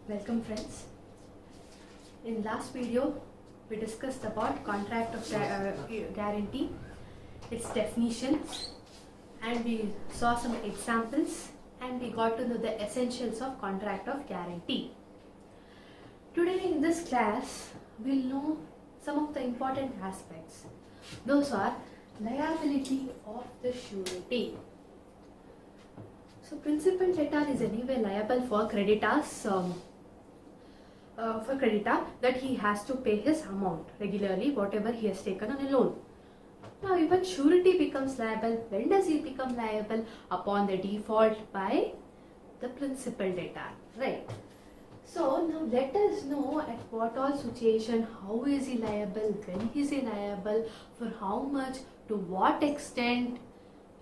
Welcome friends. In last video we discussed about contract of guarantee, its definitions, and we saw some examples and we got to know the essentials of contract of guarantee. Today in this class we'll know some of the important aspects. Those are liability of the surety. So principal debtor is anyway liable for creditors that he has to pay his amount regularly, whatever he has taken on a loan. Now even surety becomes liable. When does he become liable? Upon the default by the principal debtor, right? So now let us know at what all situation, how is he liable, when is he liable, for how much, to what extent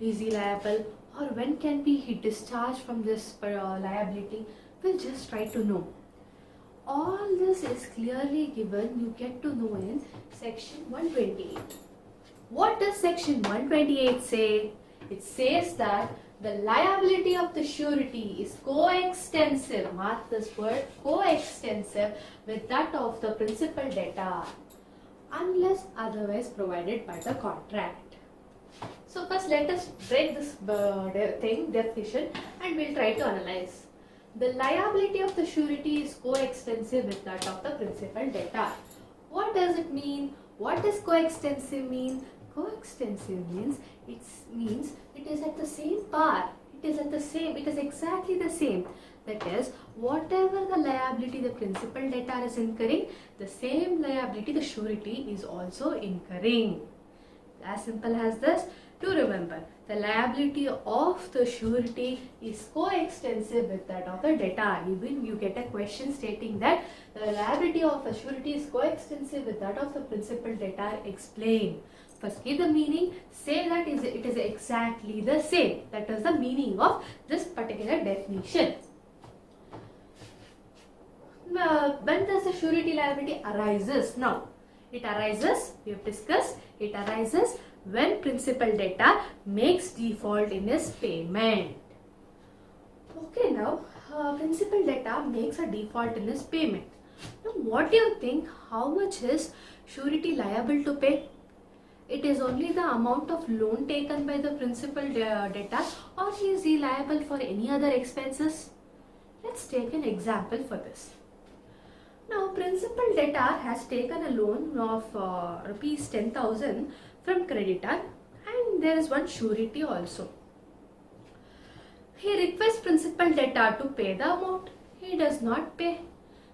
is he liable, or when can be he discharged from this liability. We'll just try to know. All this is clearly given, you get to know in section 128. What does section 128 say? It says that the liability of the surety is coextensive, mark this word, coextensive with that of the principal debtor unless otherwise provided by the contract. So first let us break this definition and we'll try to analyze. The liability of the surety is coextensive with that of the principal debtor. What does it mean? What does coextensive mean? Coextensive means it is at the same par. It is exactly the same. That is, whatever the liability the principal debtor is incurring, the same liability the surety is also incurring. As simple as this. To remember, the liability of the surety is coextensive with that of the debtor. Even you get a question stating that the liability of a surety is coextensive with that of the principal debtor, explain. First give the meaning, say that it is exactly the same. That is the meaning of this particular definition. When does the surety liability arises? Now, it arises, we have discussed, it arises when principal debtor makes default in his payment. Okay, now principal debtor makes a default in his payment. Now what do you think, how much is surety liable to pay? It is only the amount of loan taken by the principal debtor, or is he liable for any other expenses? Let's take an example for this. Now principal debtor has taken a loan of rupees 10,000 from creditor, and there is one surety also. He requests principal debtor to pay the amount. He does not pay.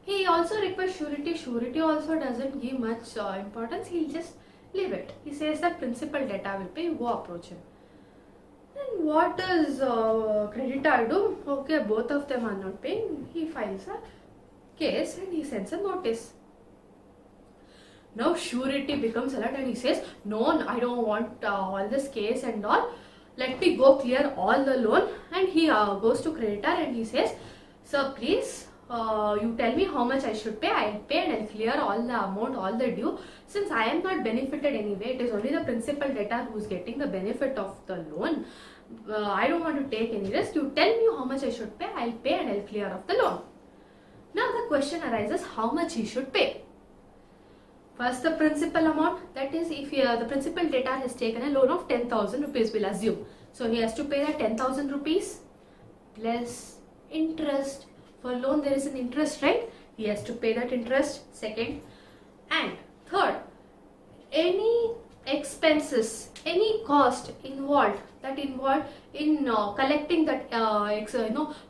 He also requests surety. Surety also doesn't give much importance. He'll just leave it. He says that principal debtor will pay. Go approach him. Then what does creditor do? Okay, both of them are not paying. He files a case and he sends a notice. Now surety becomes alert and he says, no, I don't want all this case and all. Let me go clear all the loan. And he goes to creditor and he says, sir, please, you tell me how much I should pay. I'll pay and I'll clear all the amount, all the due. Since I am not benefited anyway, it is only the principal debtor who is getting the benefit of the loan. I don't want to take any risk. You tell me how much I should pay. I'll pay and I'll clear off the loan. Now the question arises, how much he should pay. First the principal amount, that is if the principal debtor has taken a loan of 10,000 rupees, we'll assume. So he has to pay that 10,000 rupees plus interest. For loan there is an interest, right? He has to pay that interest, second. And third, any expenses, any cost involved in collecting that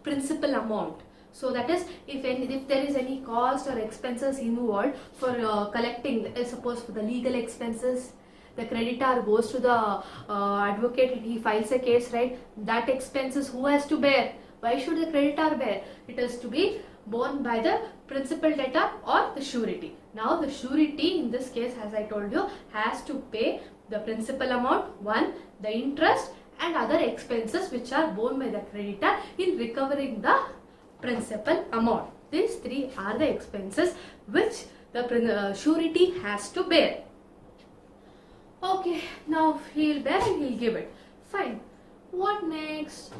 principal amount. So that is, if there is any cost or expenses involved for collecting, suppose for the legal expenses, the creditor goes to the advocate and he files a case, right? That expenses who has to bear? Why should the creditor bear? It is to be borne by the principal debtor or the surety. Now the surety in this case, as I told you, has to pay the principal amount, one, the interest and other expenses which are borne by the creditor in recovering the principal amount. These three are the expenses which the surety has to bear. Okay, now he'll bear and he'll give it. Fine. What next?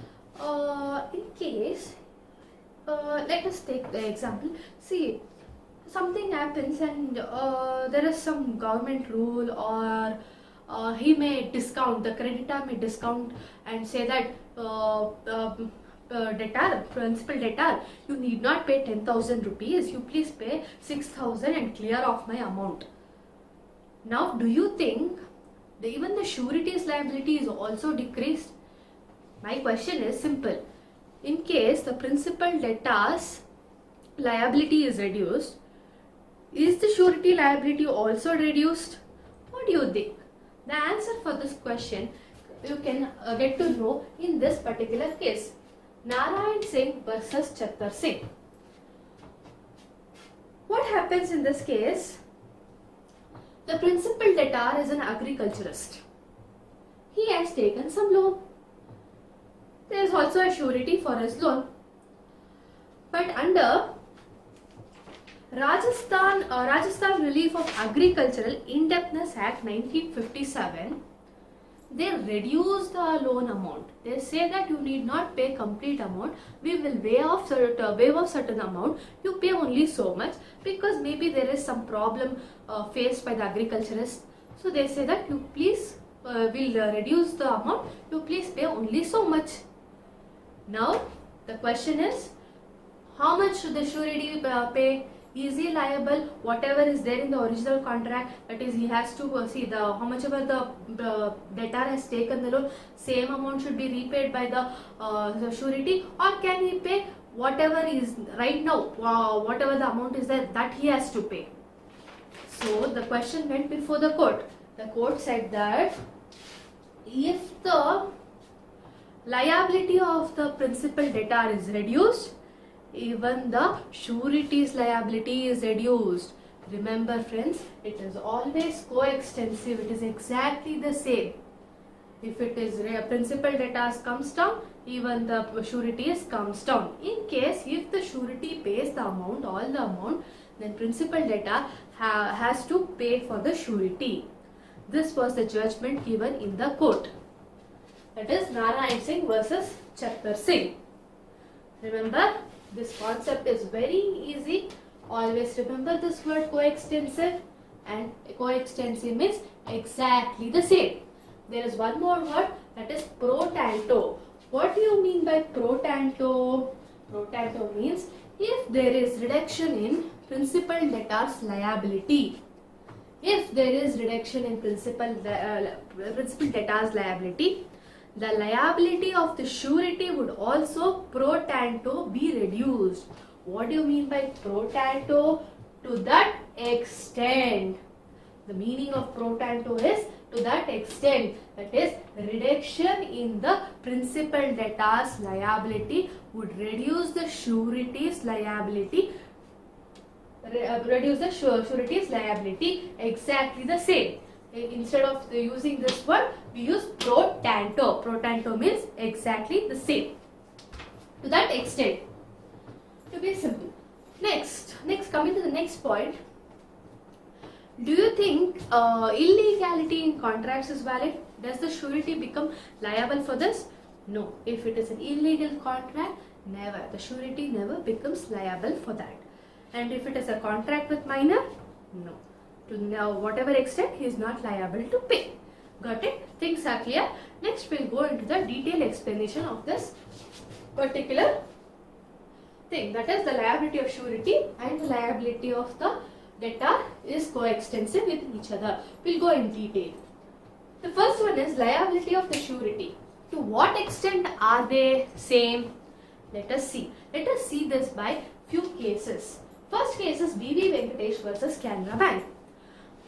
In case let us take the example. See, something happens and there is some government rule, or he may discount, the creditor may discount and say that debtor, principal debtor, you need not pay 10,000 rupees, you please pay 6,000 and clear off my amount. Now, do you think even the surety's liability is also decreased? My question is simple. In case the principal debtor's liability is reduced, is the surety liability also reduced? What do you think? The answer for this question you can get to know in this particular case. Narayan Singh versus Chattar Singh. What happens in this case? The principal debtor is an agriculturist. He has taken some loan. There is also a surety for his loan. But under Rajasthan Relief of Agricultural Indebtedness Act 1957, they reduce the loan amount. They say that you need not pay complete amount. We will waive off certain amount. You pay only so much, because maybe there is some problem faced by the agriculturist. So they say that you please will reduce the amount. You please pay only so much. Now the question is, how much should the surety pay? Is he liable? Whatever is there in the original contract, that is, he has to see the how much ever the debtor has taken the loan, same amount should be repaid by the surety, or can he pay whatever is right now, whatever the amount is there, that he has to pay? So the question went before the court. The court said that if the liability of the principal debtor is reduced, even the surety's liability is reduced. Remember friends, it is always coextensive. It is exactly the same. If it is principal debtors comes down, even the surety's comes down. In case if the surety pays the amount, all the amount, then principal debtor has to pay for the surety. This was the judgment given in the court. That is Narayan Singh versus Chattar Singh. Remember, this concept is very easy. Always remember this word coextensive, and coextensive means exactly the same. There is one more word, that is pro tanto. What do you mean by pro tanto? Pro tanto means if there is reduction in principal debtor's liability. If there is reduction in principal debtor's liability, the liability of the surety would also pro tanto be reduced. What do you mean by pro tanto? To that extent. The meaning of pro tanto is to that extent. That is, reduction in the principal debtor's liability would reduce the surety's liability. Reduce the surety's liability exactly the same. Instead of using this word, we use pro tanto. Pro tanto means exactly the same. To that extent. To be simple. Next coming to the next point. Do you think illegality in contracts is valid? Does the surety become liable for this? No. If it is an illegal contract, never. The surety never becomes liable for that. And if it is a contract with minor, no. To now whatever extent, he is not liable to pay. Got it? Things are clear. Next we'll go into the detailed explanation of this particular thing. That is, the liability of surety and the liability of the debtor is coextensive with each other. We'll go in detail. The first one is liability of the surety. To what extent are they same? Let us see. Let us see this by few cases. First case is B.V. Venkatesh versus Canara Bank.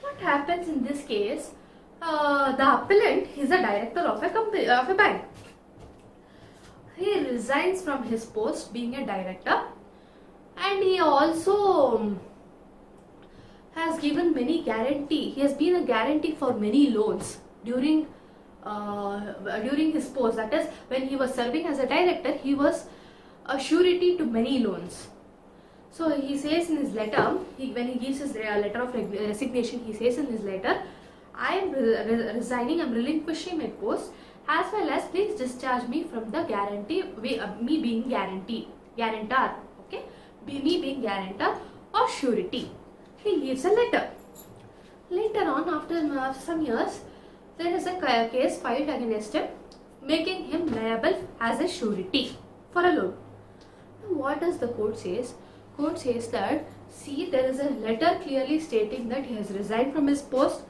What happens in this case? The appellant is a director of a bank. He resigns from his post being a director, and he also has given many guarantee. He has been a guarantee for many loans during his post. That is, when he was serving as a director, he was a surety to many loans. So he says in his letter, when he gives his letter of resignation, he says in his letter, I am resigning, I am relinquishing my post, as well as please discharge me from the guarantee, me being guarantor me being guarantor or surety. He leaves a letter. Later on, after some years, there is a case filed against him, making him liable as a surety for a loan. Now, what does the court says? Court says that, see, there is a letter clearly stating that he has resigned from his post,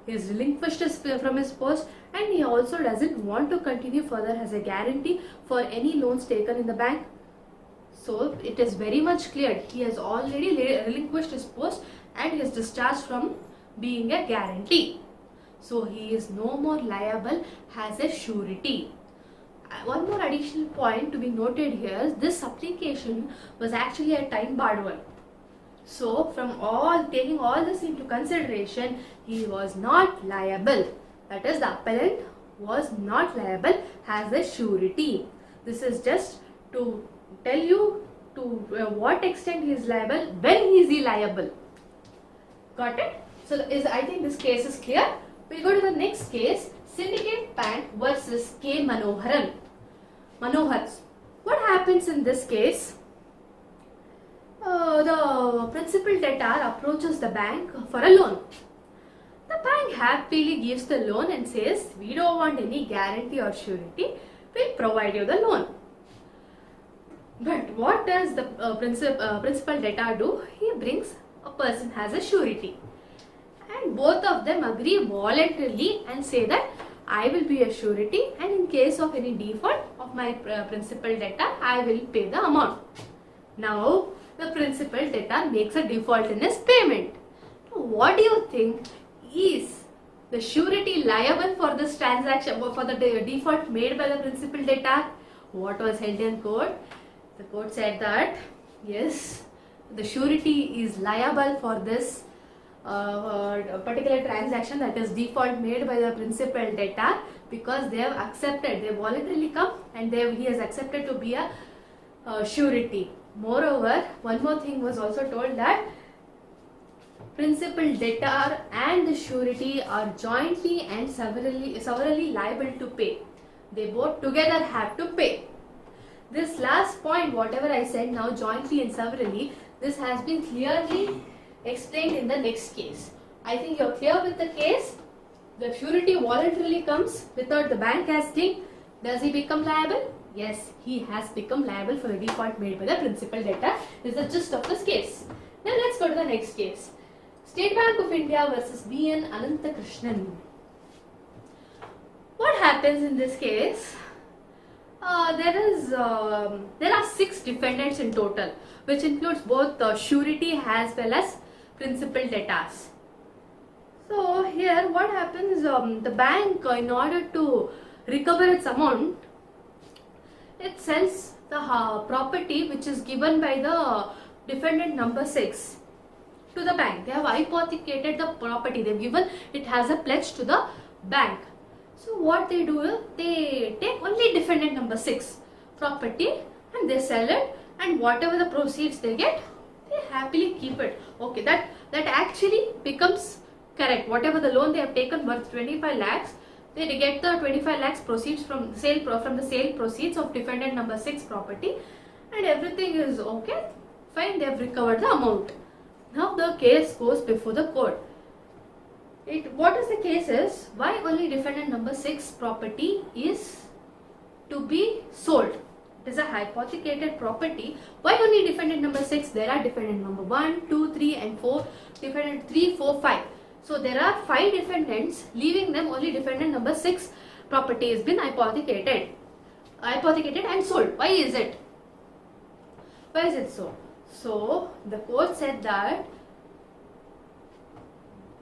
he has relinquished from his post, and he also doesn't want to continue further as a guarantee for any loans taken in the bank. So it is very much clear he has already relinquished his post and he is discharged from being a guarantee. So he is no more liable as a surety. One more additional point to be noted here is this application was actually a time barred one. So from taking all this into consideration, he was not liable. That is, the appellant was not liable as a surety. This is just to tell you to what extent he is liable, when is he liable. Got it? So I think this case is clear. We'll go to the next case, Syndicate Bank versus K. Manoharan. What happens in this case? The principal debtor approaches the bank for a loan. The bank happily gives the loan and says, we don't want any guarantee or surety, we'll provide you the loan. But what does the principal debtor do? He brings a person as a surety. And both of them agree voluntarily and say that I will be a surety, and in case of any default of my principal debtor, I will pay the amount. Now, the principal debtor makes a default in his payment. Now, what do you think? Is the surety liable for this transaction, for the default made by the principal debtor? What was held in court? The court said that yes, the surety is liable for this particular transaction, that is default made by the principal debtor, because they have accepted, they voluntarily come and he has accepted to be a surety. Moreover, one more thing was also told that principal debtor and the surety are jointly and severally liable to pay. They both together have to pay. This last point, whatever I said now, jointly and severally, this has been clearly explained in the next case. I think you're clear with the case. The surety voluntarily comes without the bank asking. Does he become liable? Yes, he has become liable for the default made by the principal debtor. This is the gist of this case. Now let's go to the next case. State Bank of India versus B.N. Ananthakrishnan. What happens in this case? There are 6 defendants in total, which includes both surety as well as principal debtors. So here what happens, the bank, in order to recover its amount, it sells the property which is given by the defendant number 6 to the bank. They have hypothecated the property, they have given it as a pledge to the bank. So what they do is, they take only defendant number 6 property and they sell it, and whatever the proceeds they get, they happily keep it. Okay, that actually becomes correct. Whatever the loan they have taken worth 25 lakhs, they get the 25 lakhs proceeds from the sale proceeds of defendant number 6 property, and everything is okay, fine, they have recovered the amount. Now the case goes before the court. What is the case is, why only defendant number 6 property is to be sold? It is a hypothecated property. Why only defendant number 6? There are defendant number 1, 2, 3 and 4, defendant 3, 4, 5. So there are 5 defendants, leaving them only defendant number 6 property has been hypothecated and sold. Why is it? Why is it so? So the court said that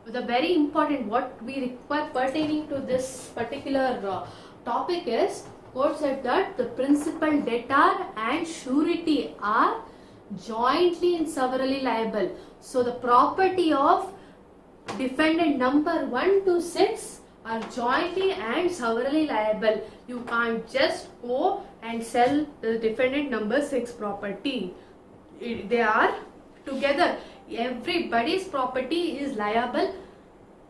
the very important, what we require pertaining to this particular topic is, court said that the principal debtor and surety are jointly and severally liable. So the property of defendant number 1 to 6 are jointly and severally liable. You can't just go and sell the defendant number 6 property. They are together. Everybody's property is liable,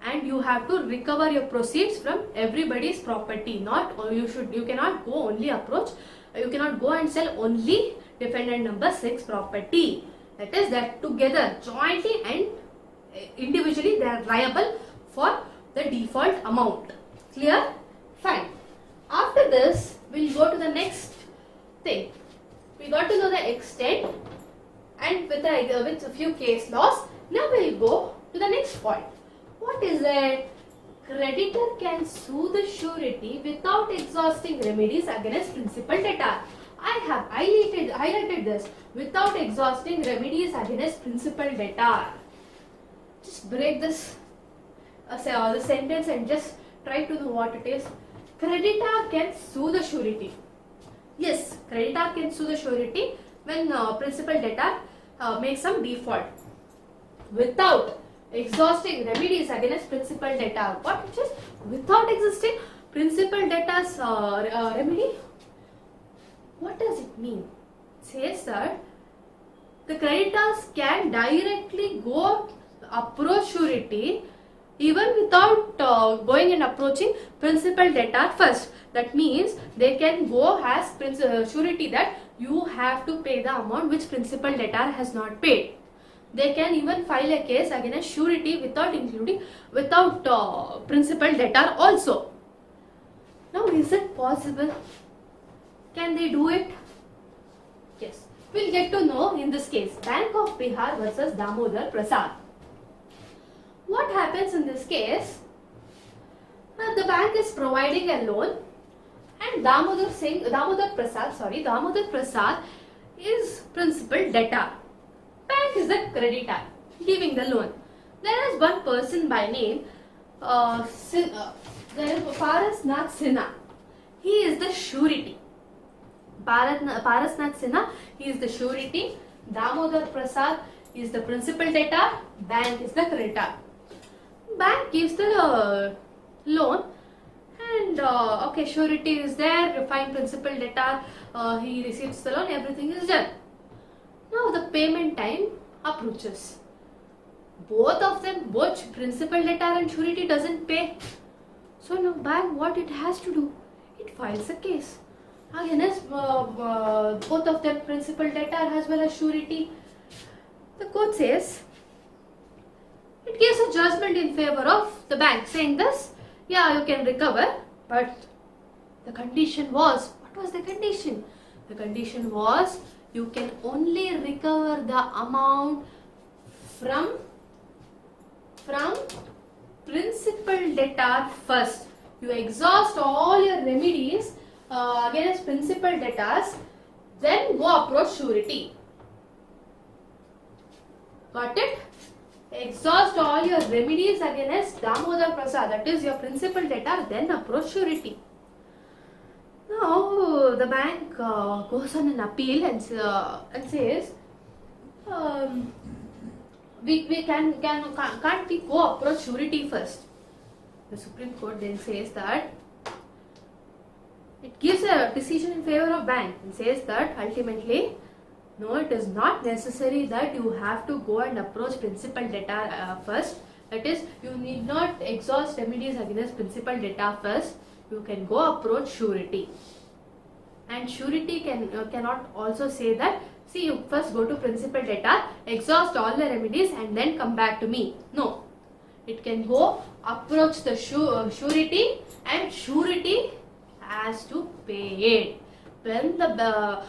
and you have to recover your proceeds from everybody's property. You cannot go and sell only defendant number 6 property. That is that together, jointly and individually they are liable for the default amount. Clear? Fine. After this, we'll go to the next thing. We got to know the extent and with a few case laws. Now we'll go to the next point. What is it? Creditor can sue the surety without exhausting remedies against principal debtor. I have highlighted this. Without exhausting remedies against principal debtor. Just break this the sentence and just try to know what it is. Creditor can sue the surety. Yes, creditor can sue the surety when principal debtor makes some default without exhausting remedies against principal debtor. What it is? Without existing principal debtor's remedy. What does it mean? It says that the creditors can directly go approach surety even without going and approaching principal debtor first. That means they can go as surety that you have to pay the amount which principal debtor has not paid. They can even file a case against surety without principal debtor also. Now, is it possible? Can they do it? Yes. We'll get to know in this case. Bank of Bihar versus Damodar Prasad. What happens in this case? The bank is providing a loan and Damodar Prasad is principal debtor. Bank is the creditor giving the loan. There is one person by name Parasnath Sinha. He is the surety. Parasnath Sinha, he is the surety. Damodar Prasad is the principal debtor. Bank is the creditor. Bank gives the loan and okay, surety is there, fine, principal debtor, he receives the loan, everything is done. Now the payment time approaches. Both principal debtor and surety doesn't pay. So now bank, what it has to do? It files a case against both of them, principal debtor as well as surety. The court says, it gives a judgment in favor of the bank saying this, yeah, you can recover, but the condition was, what was the condition? The condition was, you can only recover the amount from principal debtor first. You exhaust all your remedies against principal debtors, then go approach surety. Got it? Exhaust all your remedies against Damodar Prasad, that is your principal debtor, then approach surety. Now the bank goes on an appeal and says, can't we go approach surety first? The Supreme Court then says that it gives a decision in favor of bank and says that ultimately, no, it is not necessary that you have to go and approach principal debtor first. That is, you need not exhaust remedies against principal debtor first. You can go approach surety. And surety cannot also say that, see, you first go to principal debtor, exhaust all the remedies and then come back to me. No. It can go approach the surety and surety has to pay it. When the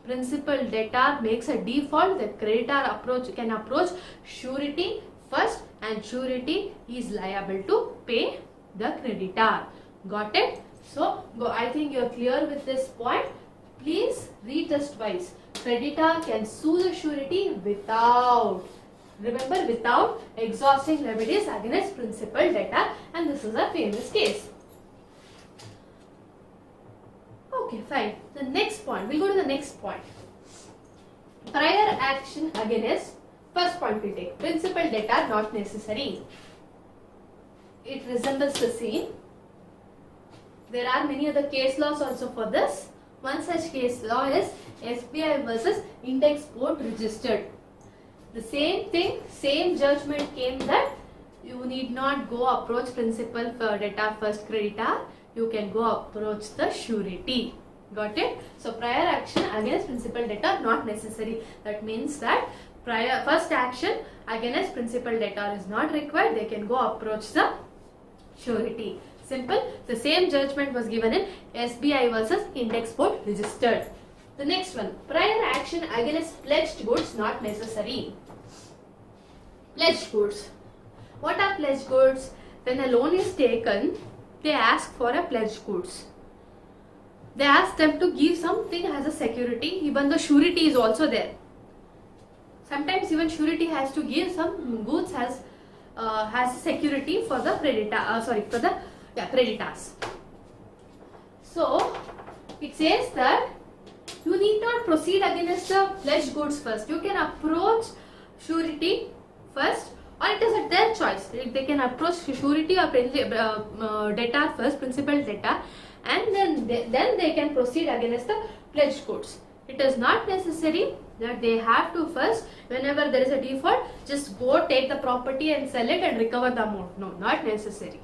principal debtor makes a default, the creditor can approach surety first and surety is liable to pay the creditor. Got it? So, I think you are clear with this point. Please read this twice. Creditor can sue the surety without exhausting remedies against principal debtor, and this is a famous case. Okay, fine. The next point, we'll go to the next point. Prior action against, first point we take, principal debtor not necessary. It resembles the same. There are many other case laws also for this. One such case law is SBI versus Index Board Registered. The same thing, same judgment came that you need not go approach principal debtor first creditor. You can go approach the surety. Got it? So prior action against principal debtor not necessary. That means that first action against principal debtor is not required. They can go approach the surety. Simple. The same judgment was given in SBI versus Index Board registered. The next one, prior action against pledged goods not necessary. Pledged goods. What are pledged goods? When a loan is taken, they ask for a pledged goods. They ask them to give something as a security, even the surety is also there. Sometimes even surety has to give some goods as security for the creditors. So it says that you need not proceed against the pledged goods first. You can approach surety first, or it is at their choice. They can approach surety or debtor first, principal debtor, and then they can proceed against the pledged goods. It is not necessary that they have to first, whenever there is a default, just go take the property and sell it and recover the amount. No, not necessary.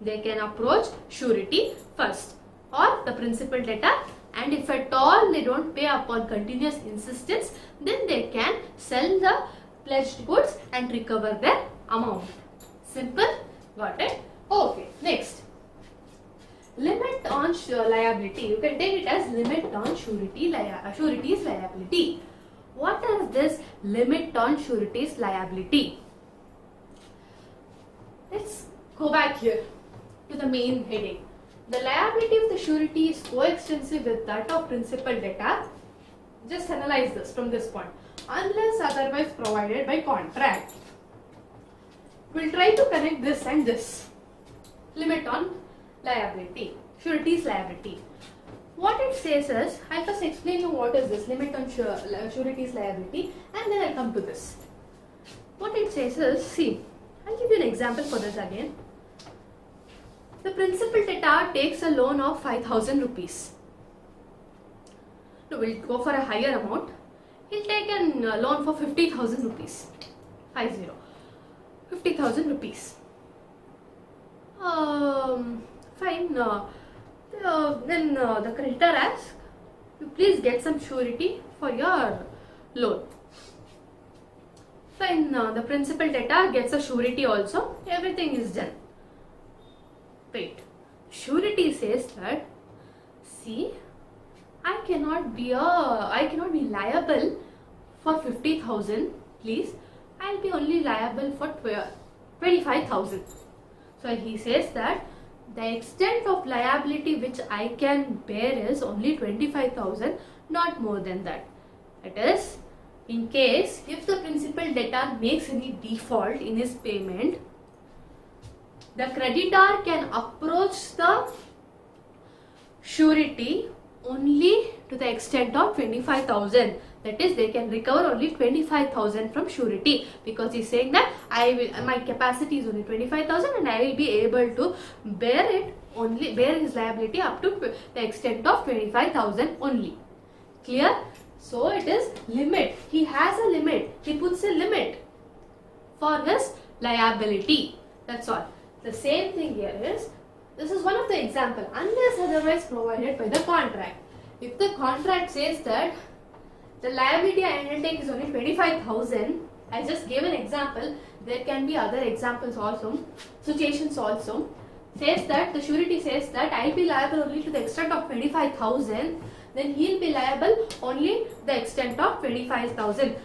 They can approach surety first or the principal debtor, and if at all they don't pay upon continuous insistence, then they can sell the pledged goods and recover their amount. Simple? Got it? Okay, next. Limit on liability. You can take it as limit on surety's liability. What is this limit on surety's liability? Let's go back here to the main heading. The liability of the surety is coextensive with that of principal debtor. Just analyze this from this point. Unless otherwise provided by contract. We'll try to connect this and this. Limit on liability, surety's liability. What it says is, I first explain you what is this limit on surety's liability, and then I'll come to this. What it says is, see, I'll give you an example for this again. The principal debtor takes a loan of 5,000 rupees. No, we'll go for a higher amount. He'll take a loan for 50,000 rupees. 50,000 rupees. Fine. Then the creditor asks, you please get some surety for your loan. Fine. The principal debtor gets a surety also. Everything is done. Wait. Surety says that, see, I cannot be liable for 50,000. Please, I'll be only liable for 25,000. So he says that the extent of liability which I can bear is only 25,000, not more than that. That is, in case if the principal debtor makes any default in his payment, the creditor can approach the surety only to the extent of 25,000. That is, they can recover only 25,000 from surety, because he's saying that my capacity is only 25,000 and I will be able to bear his liability up to the extent of 25,000 only. Clear? So it is limit. He has a limit. He puts a limit for his liability. That's all. The same thing here is, this is one of the example, unless otherwise provided by the contract. If the contract says that the liability I undertake is only 25,000, I just gave an example, there can be other examples also, situations also, says that the surety says that I'll be liable only to the extent of 25,000, then he'll be liable only to the extent of 25,000.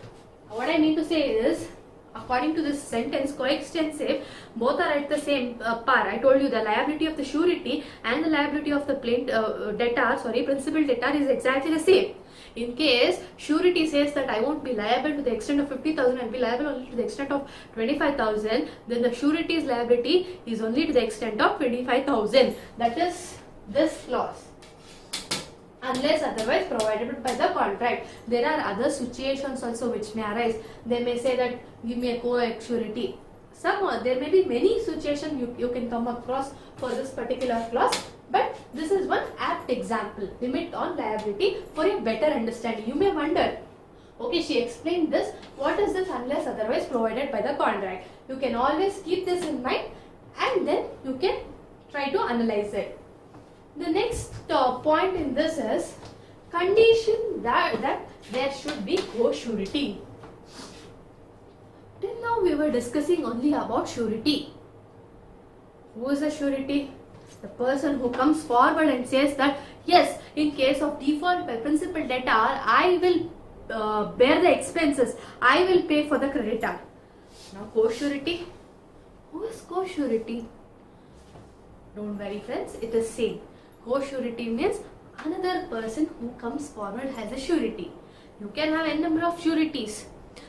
What I mean to say is, according to this sentence, coextensive, both are at the same par. I told you the liability of the surety and the liability of the principal debtor is exactly the same. In case surety says that I won't be liable to the extent of 50,000, I'll be liable only to the extent of 25,000, then the surety's liability is only to the extent of 25,000. That is this clause. Unless otherwise provided by the contract. There are other situations also which may arise. They may say that give me a co-ex surety. There may be many situations you can come across for this particular clause, but this is one apt example. Limit on liability for a better understanding. You may wonder, okay, she explained this. What is this unless otherwise provided by the contract? You can always keep this in mind and then you can try to analyze it. The next point in this is condition that there should be co-surety. Till now we were discussing only about surety. Who is a surety? The person who comes forward and says that yes, in case of default by principal debtor, I will bear the expenses. I will pay for the creditor. Now co-surety. Who is co-surety? Don't worry friends, it is same. Co-surety means another person who comes forward as a surety. You can have n number of sureties.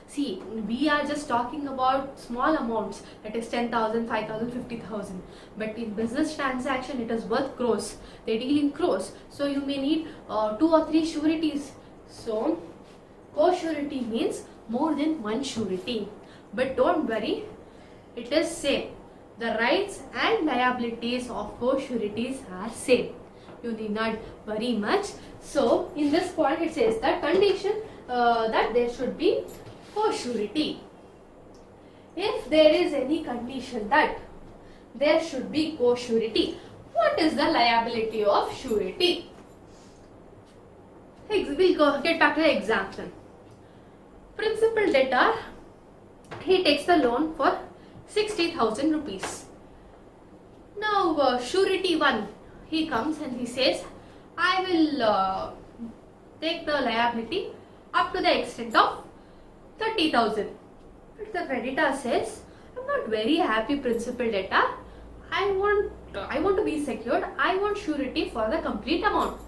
See, we are just talking about small amounts, that is 10,000, 5,000, 50,000. But in business transaction, it is worth crores. They deal in crores. So you may need 2 or 3 sureties. So co-surety means more than one surety. But don't worry, it is same. The rights and liabilities of co-sureties are same. You need not worry much. So in this point it says that condition that there should be co-surety. If there is any condition that there should be co-surety, what is the liability of surety? We'll get back to the example. Principal debtor, he takes the loan for 60,000 rupees. Now surety 1, he comes and he says, I will take the liability up to the extent of 30,000. But the creditor says, I'm not very happy principal debtor. I want to be secured. I want surety for the complete amount.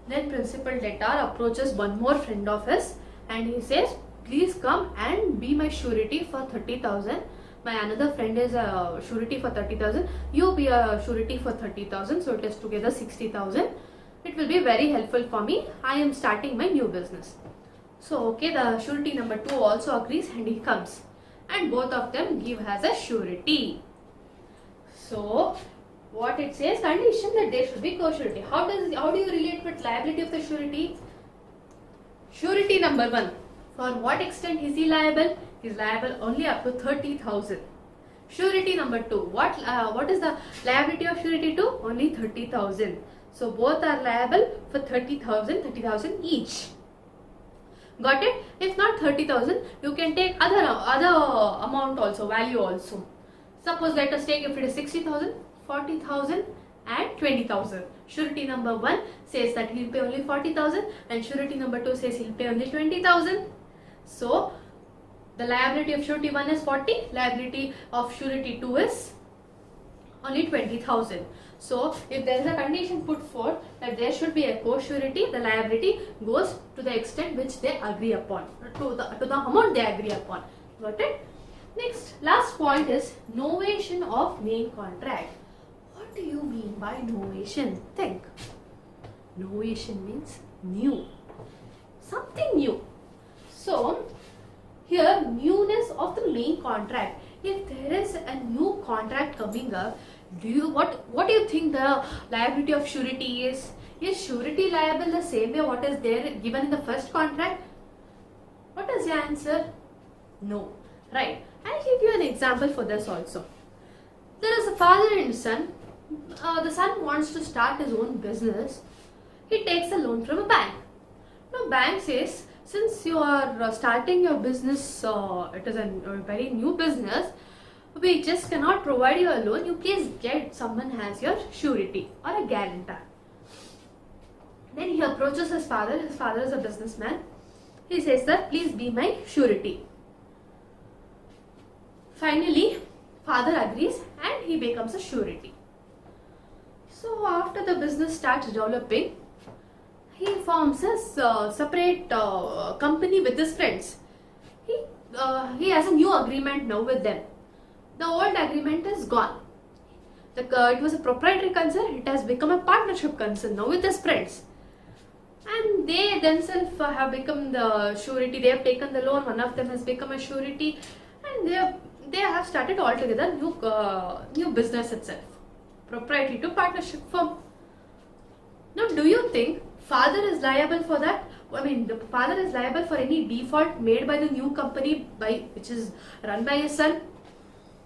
Then principal debtor approaches one more friend of his and he says, please come and be my surety for 30,000. My another friend is a surety for 30,000. You be a surety for 30,000. So it is together 60,000. It will be very helpful for me. I am starting my new business. So okay, the surety number 2 also agrees and he comes. And both of them give as a surety. So what it says, condition that there should be co-surety. How do you relate with liability of the surety? Surety number 1. For what extent is he liable? He is liable only up to 30,000. Surety number 2. What is the liability of surety 2? Only 30,000. So both are liable for 30,000 each. Got it? If not 30,000, you can take other amount also, value also. Suppose let us take, if it is 60,000, 40,000 and 20,000. Surety number 1 says that he will pay only 40,000 and surety number 2 says he will pay only 20,000. So the liability of surety 1 is 40, liability of surety 2 is only 20,000. So if there is a condition put forth that there should be a co-surety, the liability goes to the extent which they agree upon, to the amount they agree upon. Got it? Next, last point is novation of main contract. What do you mean by novation? Think. Novation means new. Something new. So here, newness of the main contract. If there is a new contract coming up, what do you think the liability of surety is? Is surety liable the same way what is there given in the first contract? What is your answer? No. Right. I'll give you an example for this also. There is a father and son. The son wants to start his own business. He takes a loan from a bank. Now bank says, since you are starting your business, it is a very new business, we just cannot provide you a loan. You please get someone as your surety or a guarantor. Then he approaches his father. His father is a businessman. He says that please be my surety. Finally, father agrees and he becomes a surety. So after the business starts developing, he forms a separate company with his friends. He has a new agreement now with them. The old agreement is gone. It was a proprietary concern. It has become a partnership concern now with his friends. And they themselves have become the surety. They have taken the loan. One of them has become a surety. And they have started altogether new business itself. Proprietary to partnership firm. Now do you think father is liable for that? I mean, the father is liable for any default made by the new company which is run by his son?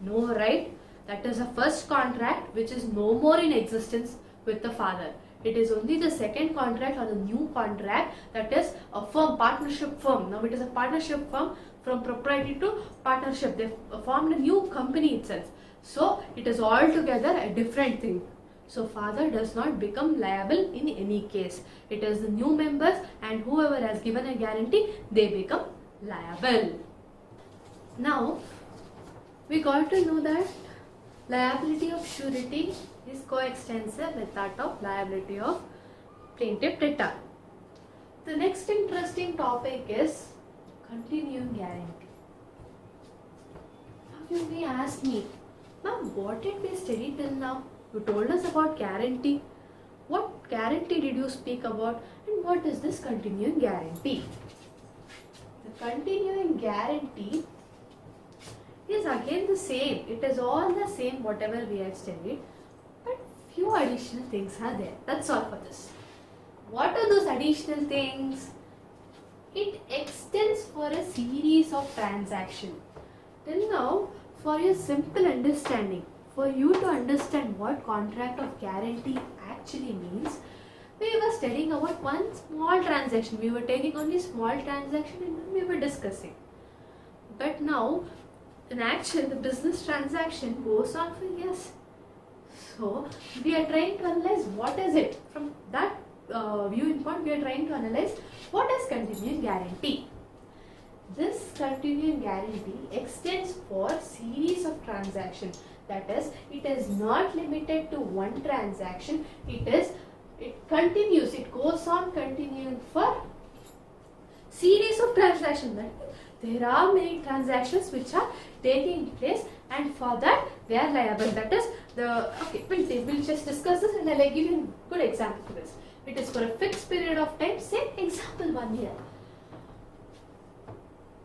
No, right? That is a first contract which is no more in existence, with the father. It is only the second contract or the new contract, that is a firm, partnership firm. Now it is a partnership firm, from proprietary to partnership. They formed a new company itself. So it is altogether a different thing. So father does not become liable in any case. It is the new members and whoever has given a guarantee, they become liable. Now we got to know that liability of surety is coextensive with that of liability of plaintiff debtor. The next interesting topic is continuing guarantee. Now you may ask me, ma'am, what did we study till now? You told us about guarantee. What guarantee did you speak about, and what is this continuing guarantee? The continuing guarantee is again the same. It is all the same whatever we have studied, but few additional things are there. That's all for this. What are those additional things? It extends for a series of transactions. Till now, for your simple understanding, for you to understand what contract of guarantee actually means, we were studying about one small transaction. We were taking only small transaction and we were discussing. But now, in action, the business transaction goes on for years. So, we are trying to analyze what is it. From that viewing point, we are trying to analyze what is continuing guarantee. This continuing guarantee extends for series of transactions. That is, it is not limited to one transaction. It continues. It goes on continuing for series of transactions. There are many transactions which are taking place, and for that they are liable. That is we'll just discuss this, and I'll give you a good example for this. It is for a fixed period of time, say example 1 year.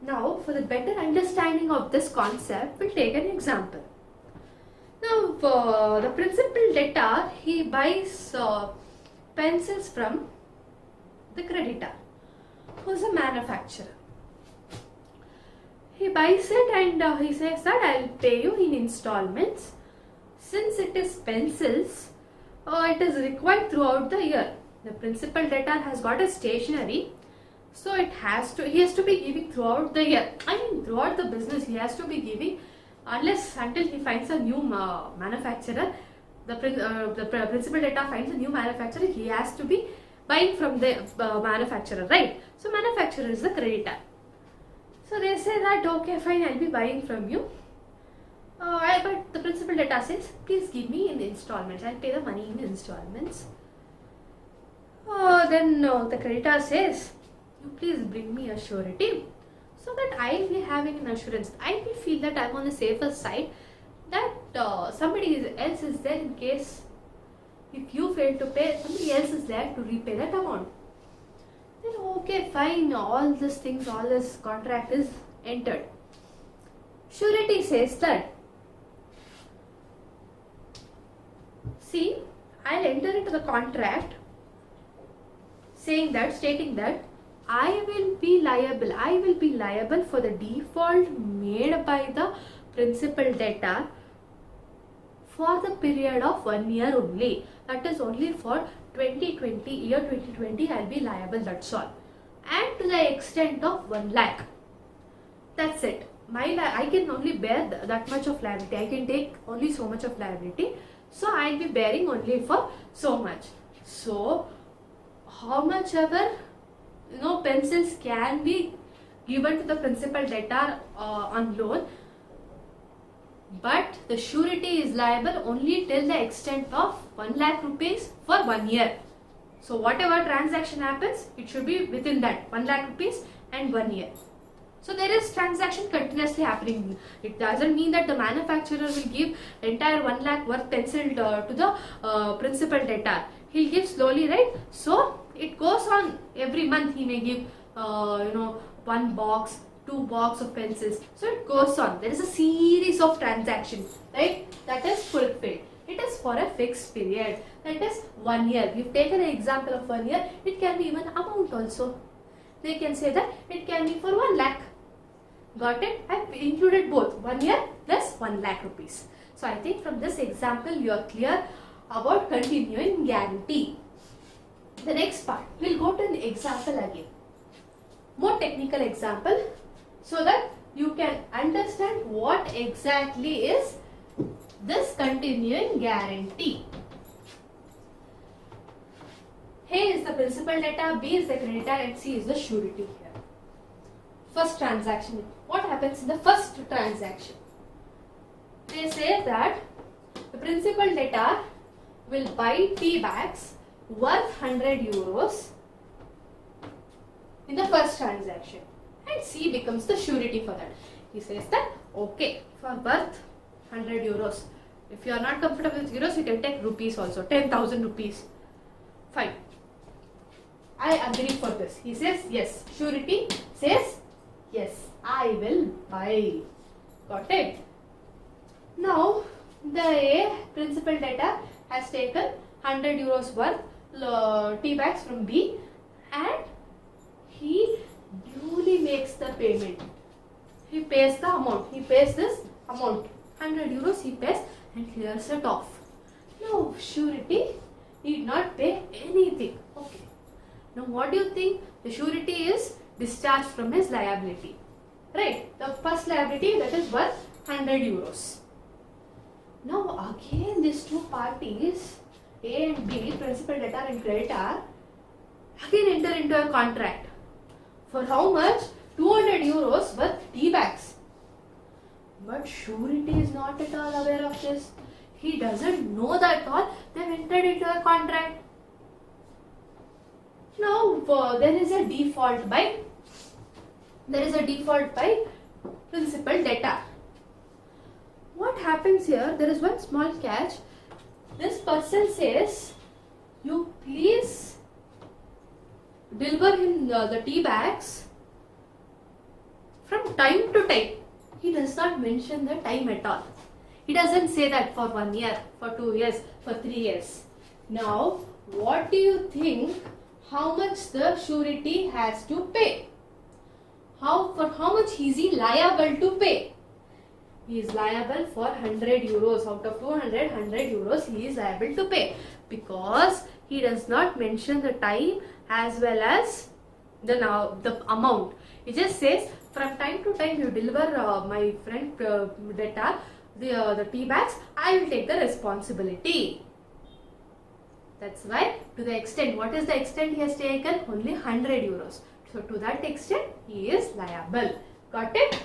Now, for the better understanding of this concept, we'll take an example. Now, the principal debtor, he buys pencils from the creditor, who is a manufacturer. He buys it and he says that I'll pay you in installments. Since it is pencils, it is required throughout the year. The principal debtor has got a stationery, so he has to be giving throughout the year. I mean, throughout the business, he has to be giving until he finds a new manufacturer. The principal debtor finds a new manufacturer. He has to be buying from the manufacturer, right? So manufacturer is the creditor. So they say that okay, fine, I'll be buying from you. But the principal debtor says, please give me in installments. I'll pay the money in installments. Then the creditor says, you please bring me a surety, so that I'll be having an assurance. I will feel that I'm on the safer side, that somebody else is there in case if you fail to pay, somebody else is there to repay that amount. Then okay, fine, all these things, all this contract is entered. Surety says that, see, I'll enter into the contract stating that I will be liable for the default made by the principal debtor for the period of 1 year only. That is only for 2020, I'll be liable, that's all. And to the extent of 1 lakh. That's it. I can only bear that much of liability. I can take only so much of liability. So I'll be bearing only for so much. So how much ever pencils can be given to the principal debtor on loan, but the surety is liable only till the extent of 1 lakh rupees for 1 year. So whatever transaction happens, it should be within that 1 lakh rupees and 1 year. So there is transaction continuously happening. It doesn't mean that the manufacturer will give entire 1 lakh worth pencil to the principal debtor. He'll give slowly, right? So it goes on every month. He may give 1 box, 2 box of pencils. So it goes on. There is a series of transactions, right? That is fulfilled. It is for a fixed period. That is 1 year. We've taken an example of 1 year. It can be even amount also. They can say that it can be for 1 lakh. Got it? I've included both 1 year plus 1 lakh rupees. So I think from this example you are clear about continuing guarantee. The next part, we'll go to an example again. More technical example so that you can understand what exactly is this continuing guarantee. A is the principal debtor, B is the creditor and C is the surety here. First transaction. What happens in the first transaction? They say that the principal debtor will buy tea bags worth 100 euros in the first transaction and C becomes the surety for that. He says that okay, for worth 100 euros. If you are not comfortable with euros, you can take rupees also, 10,000 rupees. Fine. I agree for this. He says yes. Surety says yes, I will buy. Got it? Now, the principal debtor has taken 100 euros worth tea bags from B and he duly makes the payment. He pays the amount. He pays this amount. 100 euros he pays and clears it off. Now, surety need not pay anything. Okay. Now, what do you think? The surety is discharged from his liability. Right? The first liability that is worth 100 euros. Now, again these two parties, A and B, principal debtor and creditor, again enter into a contract. For how much? 200 euros worth tea bags. But surety is not at all aware of this. He doesn't know that at all. They have entered into a contract. Now there is a default by principal debtor. What happens here? There is one small catch. This person says, you please deliver him the tea bags from time to time. He does not mention the time at all. He doesn't say that for 1 year, for 2 years, for 3 years. Now, what do you think? How much the surety has to pay? For how much is he liable to pay? He is liable for 100 euros. Out of 200, 100 euros he is liable to pay because he does not mention the time as well as the amount. He just says from time to time you deliver my friend debtor the tea bags, I will take the responsibility. That's why to the extent, what is the extent he has taken? Only 100 euros. So to that extent he is liable. Got it?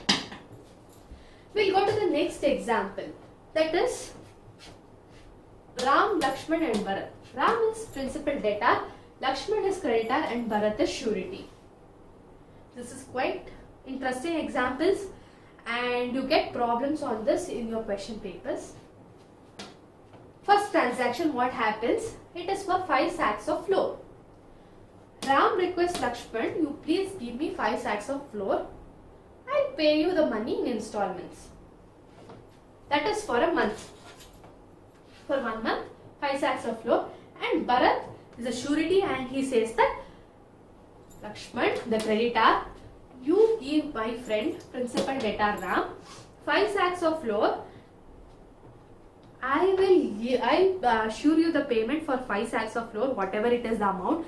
We'll go to the next example. That is Ram, Lakshman and Bharat. Ram is principal debtor, Lakshman is creditor and Bharat is surety. This is quite interesting examples and you get problems on this in your question papers. First transaction, what happens? It is for 5 sacks of flour. Ram requests Lakshman, you please give me 5 sacks of flour. I'll pay you the money in installments. That is for a month. For 1 month, 5 sacks of flour. And Bharat is a surety and he says that Lakshman, the creditor, you give my friend, principal debtor Ram, 5 sacks of flour. I assure you the payment for 5 sacks of flour, whatever it is the amount,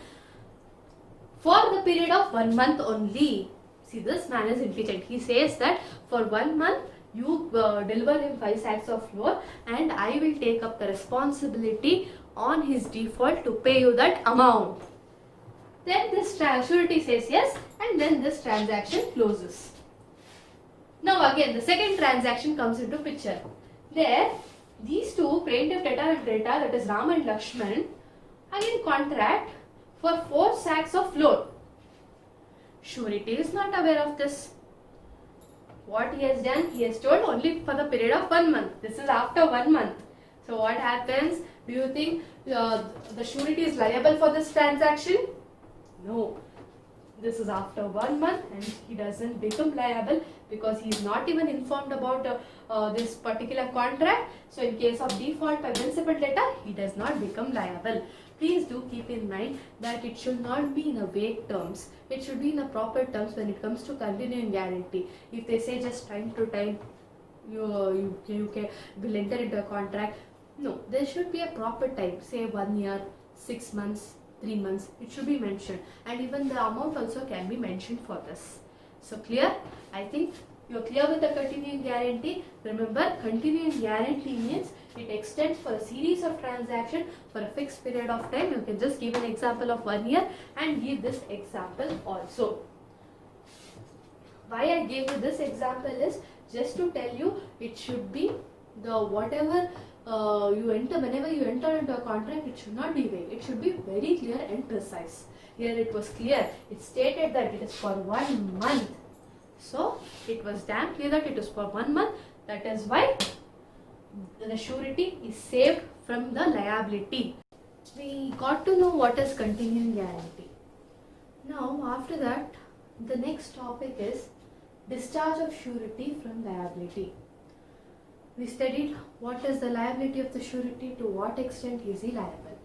for the period of 1 month only. See, this man is intelligent. He says that for 1 month you deliver him 5 sacks of flour and I will take up the responsibility on his default to pay you that amount. Then this surety says yes and then this transaction closes. Now again the second transaction comes into picture. There these two, plaintiff debtor and creditor, that is Ram and Lakshman, are in contract for 4 sacks of flour. Surety is not aware of this. What he has done? He has told only for the period of 1 month. This is after 1 month. So what happens? Do you think the surety is liable for this transaction? No. This is after 1 month and he doesn't become liable because he is not even informed about this particular contract. So in case of default by principal debtor, he does not become liable. Please do keep in mind that it should not be in a vague terms. It should be in the proper terms when it comes to continuing guarantee. If they say just time to time you will enter into a contract, No, there should be a proper time, say 1 year, 6 months, 3 months, it should be mentioned, and even the amount also can be mentioned for this. So clear? I think you're clear with the continuing guarantee. Remember, continuing guarantee means it extends for a series of transactions for a fixed period of time. You can just give an example of 1 year and give this example also. Why I gave you this example is just to tell you it should be the whatever whenever you enter into a contract, it should not be vague. It should be very clear and precise. Here it was clear. It stated that it is for 1 month. So it was damn clear that it is for 1 month. That is why the surety is saved from the liability. We got to know what is continuing guarantee. Now after that, the next topic is discharge of surety from liability. We studied what is the liability of the surety, to what extent is he liable.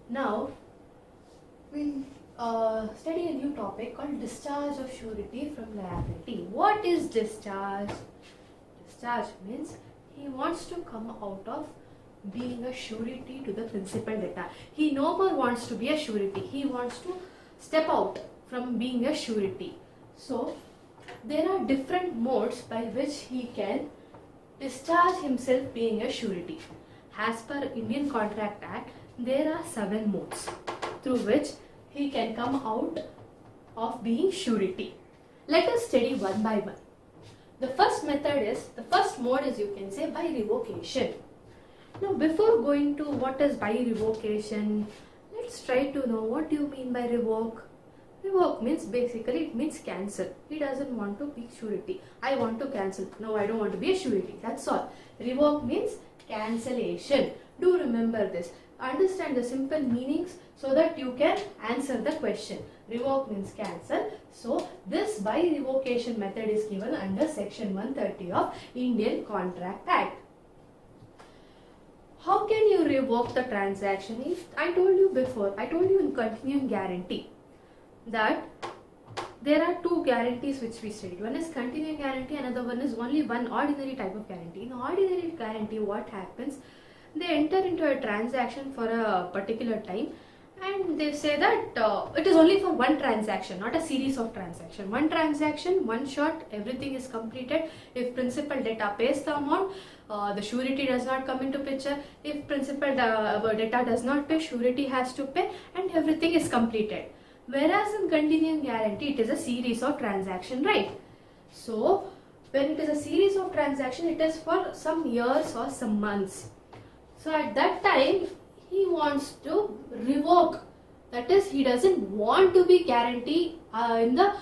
Now we'll study a new topic called discharge of surety from liability. What is discharge? Discharge means he wants to come out of being a surety to the principal debtor. He no more wants to be a surety. He wants to step out from being a surety. So there are different modes by which he can discharge himself being a surety. As per Indian Contract Act, there are 7 modes through which he can come out of being surety. Let us study one by one. The first mode is, you can say, by revocation. Now before going to what is by revocation, let's try to know what do you mean by revoke. Revoke means basically it means cancel. He doesn't want to be surety. I want to cancel. No, I don't want to be a surety. That's all. Revoke means cancellation. Do remember this. Understand the simple meanings so that you can answer the question. Revoke means cancel. So this by revocation method is given under section 130 of Indian Contract Act. How can you revoke the transaction? If I told you before, I told you in continuing guarantee that there are 2 guarantees which we studied. One is continuing guarantee, another one is only one ordinary type of guarantee. In ordinary guarantee, what happens? They enter into a transaction for a particular time and they say that it is only for one transaction, not a series of transactions. One transaction, one shot, everything is completed. If principal debtor pays the amount, the surety does not come into picture. If principal debtor does not pay, surety has to pay, and everything is completed. Whereas in continuing guarantee, it is a series of transactions, right? So when it is a series of transactions, it is for some years or some months. So at that time, he wants to revoke. That is, he doesn't want to be guarantee in the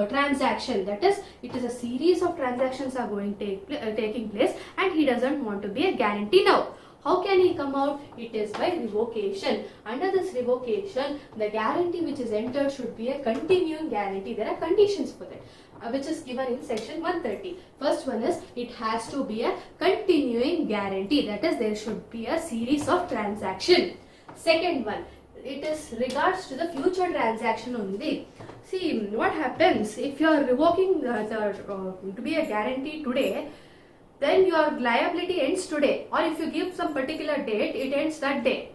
transaction. That is, it is a series of transactions are taking place, and he doesn't want to be a guarantee now. How can he come out? It is by revocation. Under this revocation, the guarantee which is entered should be a continuing guarantee. There are conditions for that, which is given in section 130. First one is, it has to be a continuing guarantee. That is, there should be a series of transaction. Second one, it is regards to the future transaction only. See, what happens if you are revoking to be a guarantee today, then your liability ends today, or if you give some particular date, it ends that day.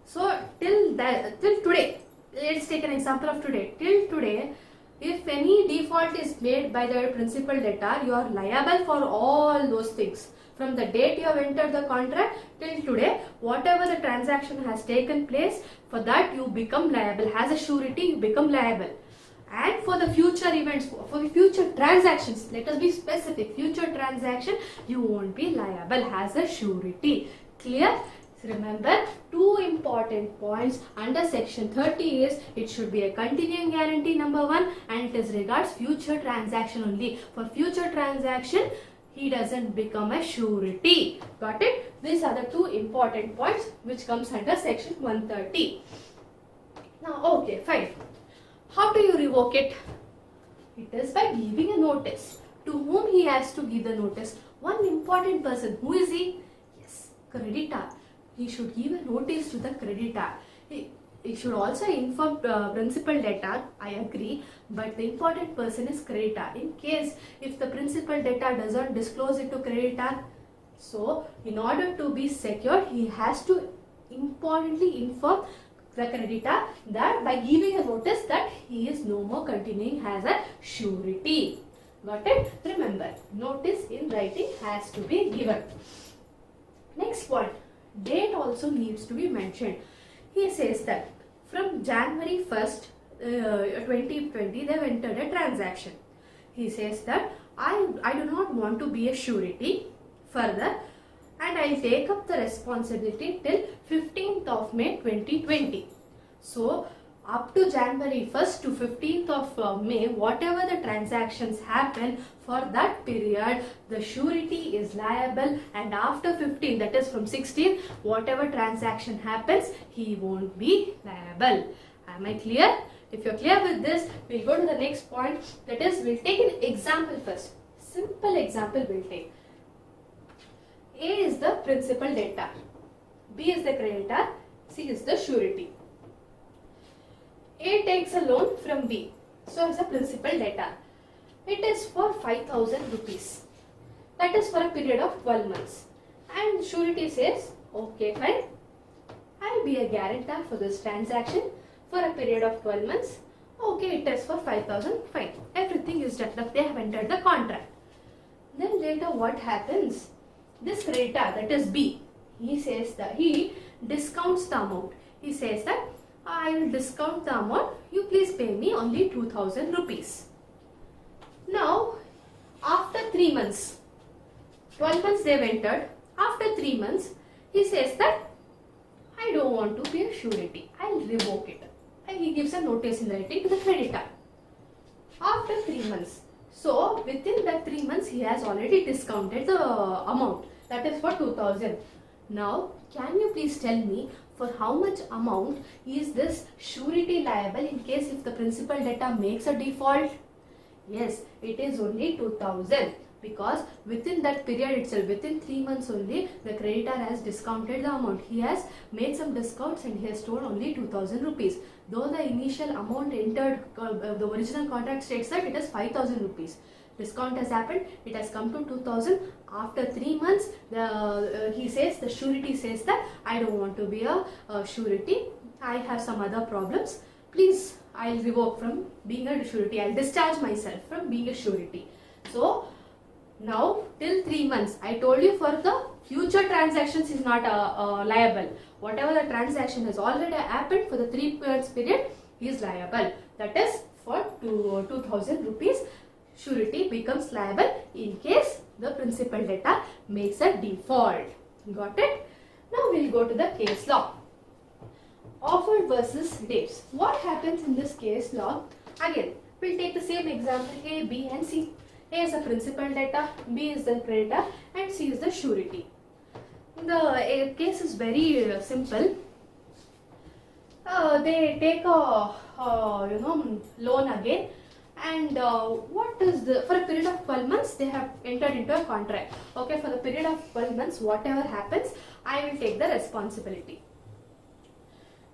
So till today, let's take an example of today. Till today, if any default is made by the principal debtor, you are liable for all those things. From the date you have entered the contract till today, whatever the transaction has taken place, for that you become liable. As a surety, you become liable. And for the future events, for the future transactions, let us be specific, future transaction, you won't be liable as a surety. Clear? So remember, 2 important points under section 30 is, it should be a continuing guarantee, number 1, and it is regards future transaction only. For future transaction, he doesn't become a surety. Got it? These are the 2 important points which comes under section 130. Now, okay, fine. How do you revoke it? It is by giving a notice. To whom he has to give the notice? One important person. Who is he? Yes, creditor. He should give a notice to the creditor. He should also inform principal debtor, I agree, but the important person is creditor. In case if the principal debtor doesn't disclose it to creditor, So in order to be secure, he has to importantly inform the creditor that by giving a notice that he is no more continuing as a surety. Got it? Remember, notice in writing has to be given. Next point, date also needs to be mentioned. He says that from January 1st, 2020, they have entered a transaction. He says that I do not want to be a surety further, and I'll take up the responsibility till 15th of May 2020. So up to January 1st to 15th of May, whatever the transactions happen for that period, the surety is liable, and after 15, that is from 16, whatever transaction happens, he won't be liable. Am I clear? If you're clear with this, we'll go to the next point, that is we'll take an example first. Simple example we'll take. A is the principal debtor, B is the creditor, C is the surety. A takes a loan from B, so as a principal debtor. It is for 5,000 rupees. That is for a period of 12 months. And surety says, okay fine, I'll be a guarantor for this transaction for a period of 12 months. Okay, it is for 5,000, fine. Everything is done. They have entered the contract. Then later what happens? This creditor, that is B, he says that he discounts the amount. He says that I will discount the amount, you please pay me only 2,000 rupees. Now, after 3 months, 12 months they have entered, after 3 months, he says that I don't want to be a surety, I'll revoke it. And he gives a notice in writing to the creditor. After 3 months, so within that 3 months, he has already discounted the amount, that is for 2,000. Now, can you please tell me for how much amount is this surety liable in case if the principal debtor makes a default? Yes, it is only 2,000, because within that period itself, within 3 months only, the creditor has discounted the amount. He has made some discounts and he has told only 2,000 rupees. Though the initial amount entered, the original contract states that it is 5,000 rupees. Discount has happened, it has come to 2,000. After 3 months, he says, the surety says that I don't want to be a surety, I have some other problems. Please, I'll revoke from being a surety, I'll discharge myself from being a surety. So, now till 3 months, I told you for the future transactions is not liable. Whatever the transaction has already happened for the 3 months period, he is liable. That is for 2,000 rupees. Surety becomes liable in case the principal debtor makes a default. Got it? Now we'll go to the case law. Offered versus Daves. What happens in this case law? Again, we'll take the same example, A, B and C. A is the principal debtor, B is the creditor and C is the surety. The case is very simple. They take a loan again, and what is the, for a period of 12 months they have entered into a contract. Okay, for the period of 12 months whatever happens, I will take the responsibility.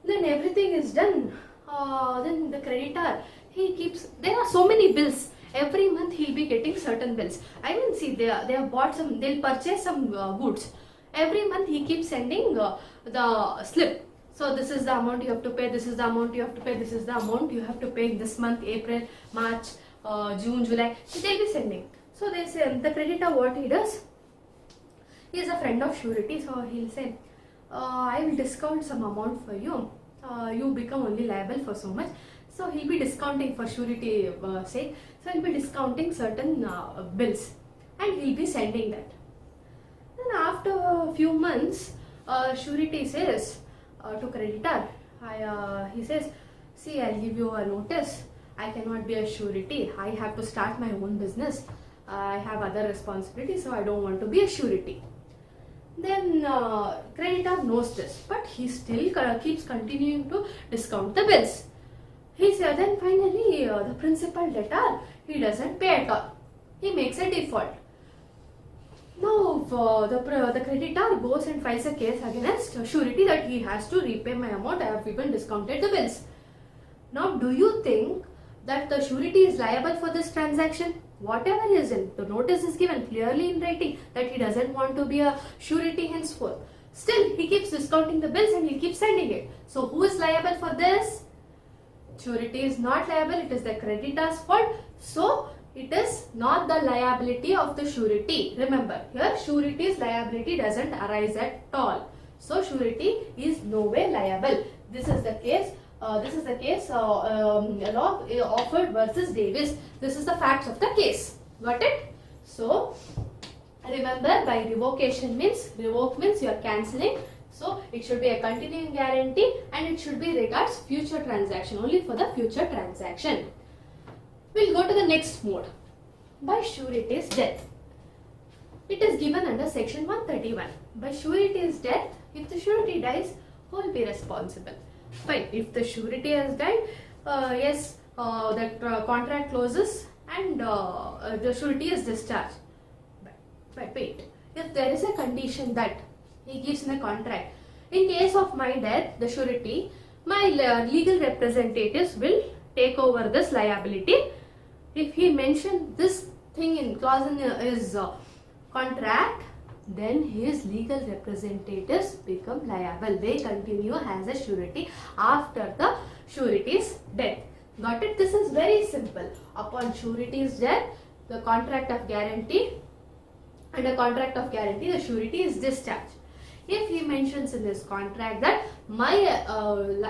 Then everything is done. Then the creditor, he keeps, there are so many bills. Every month he'll be getting certain bills. I mean, see, they have bought some, they'll purchase some goods. Every month he keeps sending the slip. So this is the amount you have to pay, this is the amount you have to pay, this is the amount you have to pay in this month, April, March, June, July. So they'll be sending. So they say, the creditor, what he does, he is a friend of surety, so he'll say, I will discount some amount for you. You become only liable for so much. So he'll be discounting for surety sake. So he'll be discounting certain bills and he'll be sending that. Then after a few months, surety says to creditor, he says, see, I'll give you a notice. I cannot be a surety. I have to start my own business. I have other responsibilities, so I don't want to be a surety. Then creditor knows this, but he still keeps continuing to discount the bills. He said, then finally the principal debtor, he doesn't pay at all. He makes a default. Now the creditor goes and files a case against surety that he has to repay my amount. I have even discounted the bills. Now, do you think that the surety is liable for this transaction? whatever is in the notice is given clearly in writing that he doesn't want to be a surety henceforth. Still, he keeps discounting the bills and he keeps sending it. So who is liable for this? Surety is not liable, it is the creditor's fault. So it is not the liability of the surety. Remember, here surety's liability doesn't arise at all. So surety is no way liable. This is the case. Law Offord versus Davis. This is the facts of the case. Got it? So remember, by revocation means, revoke means you are cancelling. So it should be a continuing guarantee and it should be regards future transaction, only for the future transaction. We'll go to the next mode. By surety's death. It is given under section 131. By surety's death, if the surety dies, who will be responsible? Fine. If the surety has died, the contract closes and the surety is discharged. But wait, if there is a condition that he gives in the contract, in case of my death, the surety, my legal representatives will take over this liability. If he mentioned this thing in clause in his contract, then his legal representatives become liable. They continue as a surety after the surety's death. Got it? This is very simple. Upon surety's death, the contract of guarantee, under contract of guarantee, the surety is discharged. If he mentions in his contract that my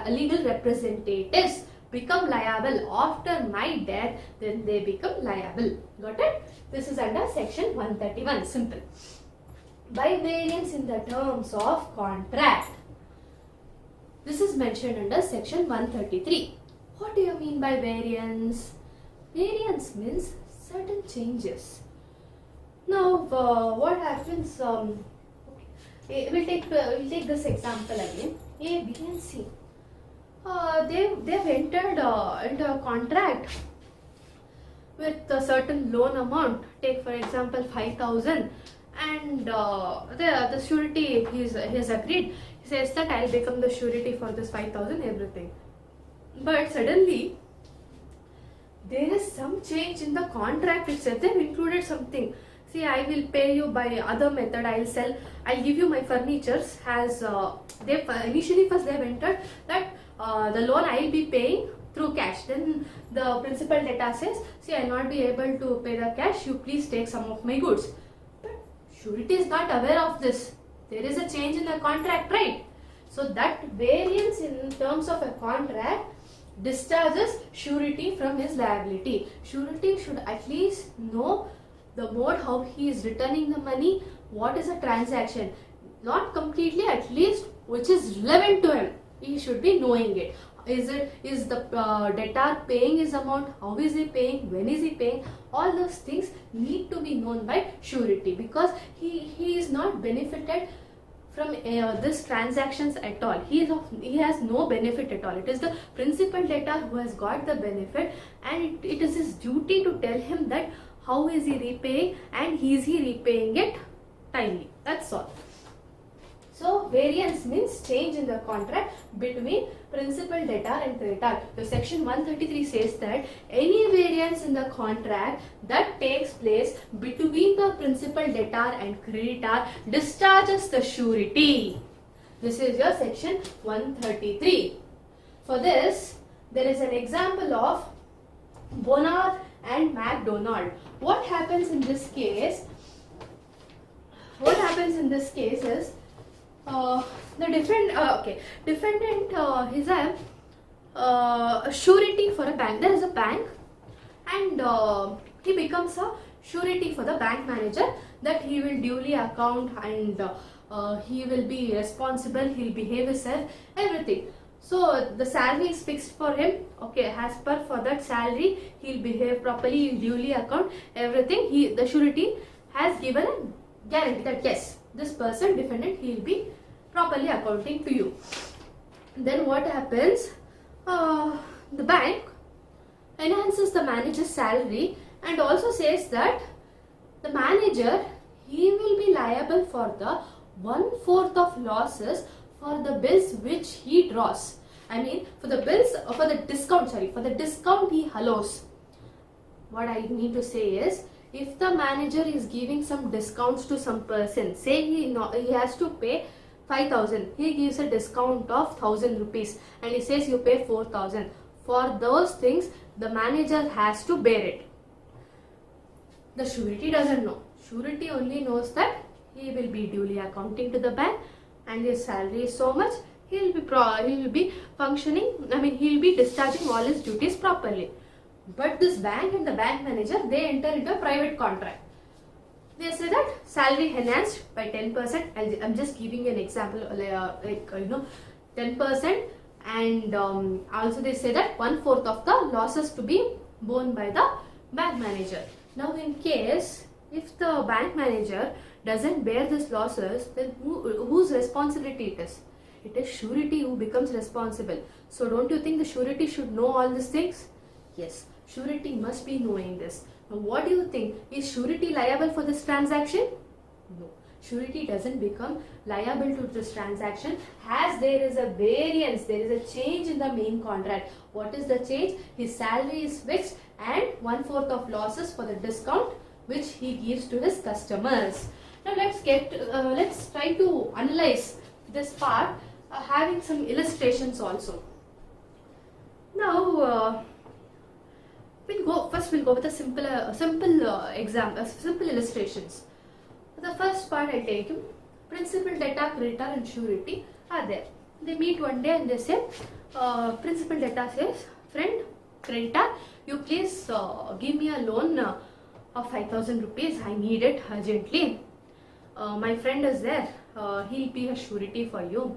legal representatives become liable after my death, then they become liable. Got it? This is under section 131. Simple. By variance in the terms of contract. This is mentioned under section 133. What do you mean by variance? Variance means certain changes. Now, what happens? We'll take this example again. A, B, and C. They've entered into a contract with a certain loan amount. Take for example 5,000, and the surety he's agreed. He says that I'll become the surety for this 5,000 everything. But suddenly there is some change in the contract itself. They've included something. See, I will pay you by other method. I'll give you my furnitures as initially first they've entered that the loan I'll be paying through cash. Then the principal debtor says, see, I'll not be able to pay the cash. You please take some of my goods. But surety is not aware of this. There is a change in the contract, right? So that variance in terms of a contract discharges surety from his liability. Surety should at least know the mode how he is returning the money, what is a transaction, not completely, at least which is relevant to him. He should be knowing it. Is the debtor paying his amount? How is he paying? When is he paying? All those things need to be known by surety, because he is not benefited from this transactions at all. He has no benefit at all. It is the principal debtor who has got the benefit, and it is his duty to tell him that how is he repaying and is he repaying it timely. That's all. So variance means change in the contract between principal debtor and creditor. The section 133 says that any variance in the contract that takes place between the principal debtor and creditor discharges the surety. This is your section 133. For this, there is an example of Bonner and MacDonald. What happens in this case? What happens in this case is the defendant is a surety for a bank. There is a bank, and he becomes a surety for the bank manager that he will duly account and he will be responsible. He'll behave himself, everything. So the salary is fixed for him. Okay, as per for that salary, he'll behave properly, he'll duly account everything. The surety has given a guarantee that yes, this person, defendant, he'll be properly accounting to you. Then what happens? The bank enhances the manager's salary and also says that the manager, he will be liable for the 1/4 of losses for the bills which he draws. I mean, for the discount he allows. What I mean to say is, if the manager is giving some discounts to some person, say he has to pay 5,000, he gives a discount of 1,000 rupees and he says you pay 4,000. For those things, the manager has to bear it. The surety doesn't know. Surety only knows that he will be duly accounting to the bank and his salary is so much, he will be functioning, he will be discharging all his duties properly. But this bank and the bank manager, they enter into a private contract. They say that salary enhanced by 10%. I'm just giving an example, 10%, and also they say that 1/4 of the losses to be borne by the bank manager. Now, in case if the bank manager doesn't bear these losses, then whose responsibility it is? It is surety who becomes responsible. So, don't you think the surety should know all these things? Yes, surety must be knowing this. Now, what do you think? Is surety liable for this transaction? No. Surety doesn't become liable to this transaction as there is a variance, there is a change in the main contract. What is the change? His salary is fixed and 1/4 of losses for the discount which he gives to his customers. Now let's try to analyze this part having some illustrations also. Now we'll go with a simple illustrations. The first part I'll take you. Principal, debtor, creditor and surety are there. They meet one day and they say, principal debtor says, friend, creditor, you please give me a loan of 5,000 rupees. I need it urgently. My friend is there. He'll be a surety for you.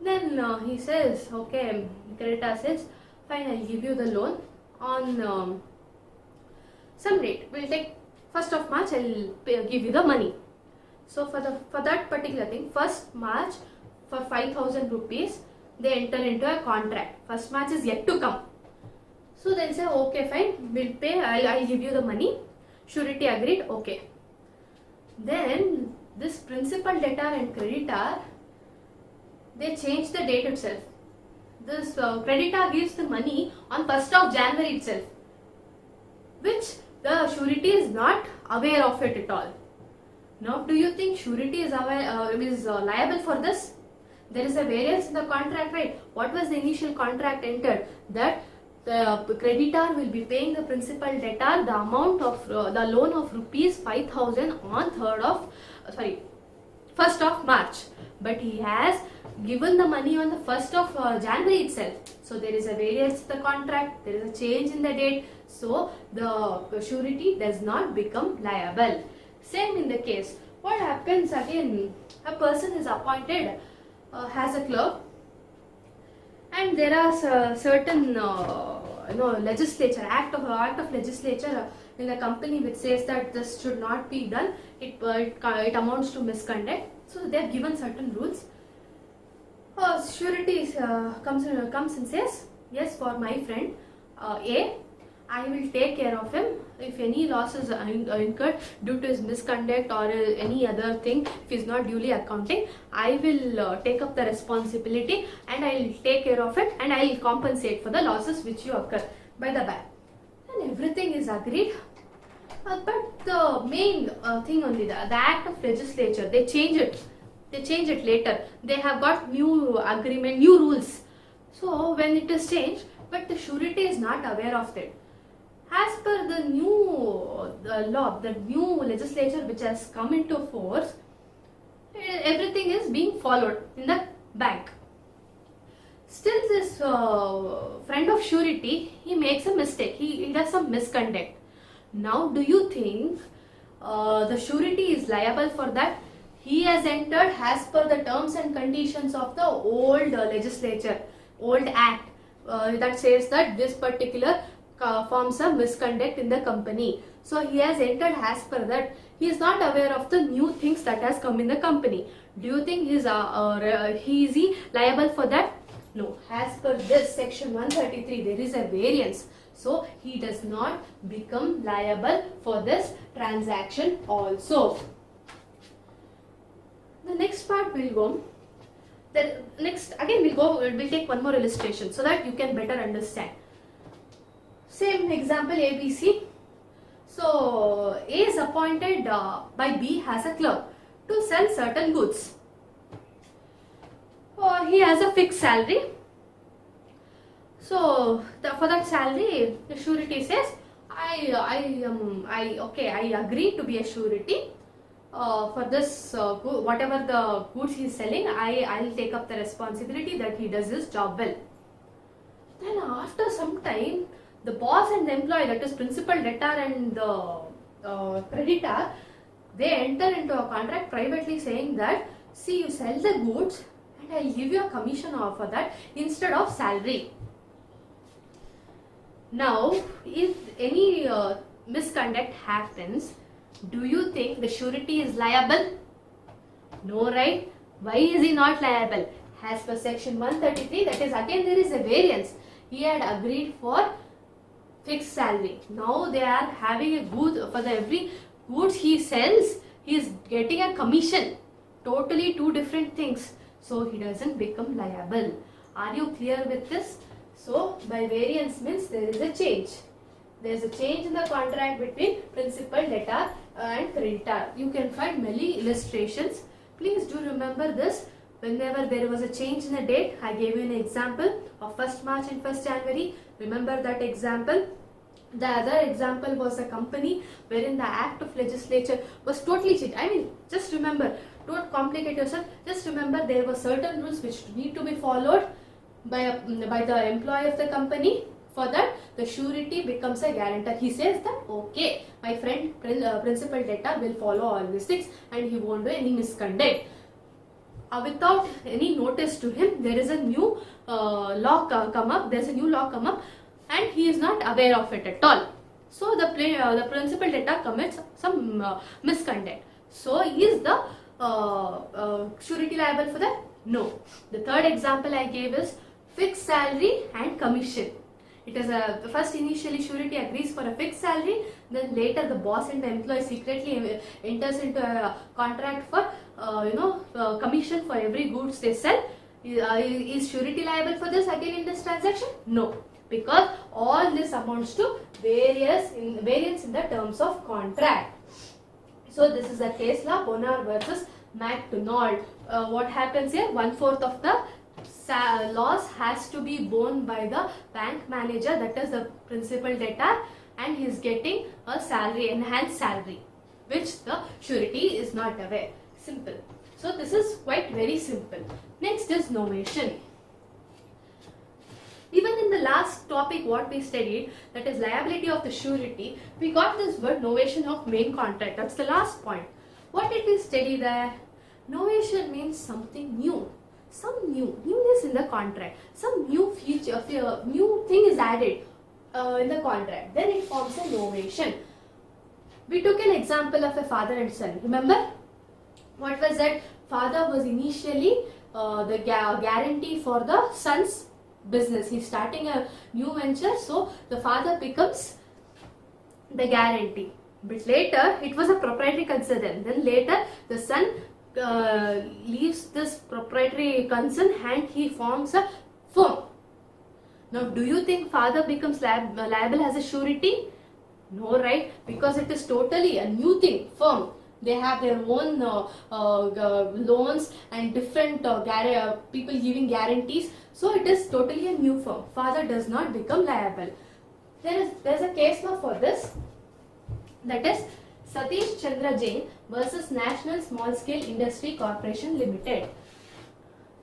Then he says, okay, creditor says, fine, I'll give you the loan on some date. We'll take 1st of March, I'll give you the money. So for that particular thing, 1st March for 5,000 rupees, they enter into a contract. 1st March is yet to come. So they'll say, okay, fine, we'll pay, I'll give you the money. Surety agreed, okay. Then this principal, debtor and creditor, they change the date itself. This creditor gives the money on 1st of January itself, which the surety is not aware of it at all. Now, do you think surety is liable for this? There is a variance in the contract, right? What was the initial contract entered? That the creditor will be paying the principal debtor the amount of the loan of rupees 5,000 on 1st of March. But he has given the money on the 1st of January itself. So there is a variance in the contract, there is a change in the date. So the surety does not become liable. Same in the case. What happens again? A person is appointed as a clerk, and there are certain legislature act of legislature in the company which says that this should not be done. It amounts to misconduct. So they have given certain rules. Surety comes and says, yes, for my friend A, I will take care of him. If any losses are incurred due to his misconduct or any other thing, if he is not duly accounting, I will take up the responsibility and I will take care of it and I will compensate for the losses which you occur by the bank. And everything is agreed. But the main thing only, the act of legislature, they change it. They change it later. They have got new agreement, new rules. So when it is changed, but the surety is not aware of it. As per the new law, the new legislature which has come into force, everything is being followed in the bank. Still, this friend of surety, he makes a mistake. He does some misconduct. Now, do you think the surety is liable for that? He has entered as per the terms and conditions of the old legislature, old act that says that this particular forms a misconduct in the company. So he has entered as per that. He is not aware of the new things that has come in the company. Do you think is he liable for that? No. As per this section 133, there is a variance. So he does not become liable for this transaction also. The next part will go. We'll take one more illustration so that you can better understand. Same example ABC. So A is appointed by B as a clerk to sell certain goods. He has a fixed salary. So for that salary, the surety says, I agree to be a surety for this whatever the goods he is selling. I'll take up the responsibility that he does his job well. Then after some time, the boss and the employee, that is principal, debtor and the creditor, they enter into a contract privately saying that, see, you sell the goods and I'll give you a commission for that instead of salary. Now, if any misconduct happens, do you think the surety is liable? No, right? Why is he not liable? As per section 133, that is again there is a variance. He had agreed for fixed salary. Now they are having a good, for the every goods he sells, he is getting a commission. Totally two different things. So he doesn't become liable. Are you clear with this? So by variance means there is a change. There is a change in the contract between principal, debtor and creditor. You can find many illustrations. Please do remember this. Whenever there was a change in the date, I gave you an example of 1st March and 1st January. Remember that example. The other example was a company wherein the act of legislature was totally changed. I mean, just remember, don't complicate yourself. Just remember there were certain rules which need to be followed by the employee of the company. For that, the surety becomes a guarantor. He says that, okay, my friend principal debtor will follow all these things and he won't do any misconduct. Without any notice to him, there is a new law come up. There's a new law come up, and he is not aware of it at all. So the principal debtor commits some misconduct. So is the surety liable for that? No. The third example I gave is fixed salary and commission. It is first initially surety agrees for a fixed salary, then later the boss and the employee secretly enters into a contract for commission for every goods they sell. Is surety liable for this again in this transaction? No, because all this amounts to variance in the terms of contract. So this is a case law, Bonar versus McDonald. What happens here? 1/4 of the loss has to be borne by the bank manager, that is the principal debtor, and he is getting a salary, enhanced salary, which the surety is not aware. Simple. So this is quite very simple. Next is novation. Even in the last topic what we studied, that is liability of the surety, we got this word novation of main contract. That's the last point. What did we study there? Novation means something new. Some newness in the contract. Some new feature, new thing is added in the contract. Then it forms a novation. We took an example of a father and son. Remember? What was that? Father was initially the guarantee for the son's business. He's starting a new venture, so the father becomes the guarantee. But later, it was a proprietary concern. Then later, the son leaves this proprietary concern and he forms a firm. Now, do you think father becomes liable as a surety? No, right? Because it is totally a new thing, firm. They have their own loans and different people giving guarantees. So it is totally a new firm. Father does not become liable. There's a case law for this. That is Satish Chandra Jain versus National Small Scale Industry Corporation Limited.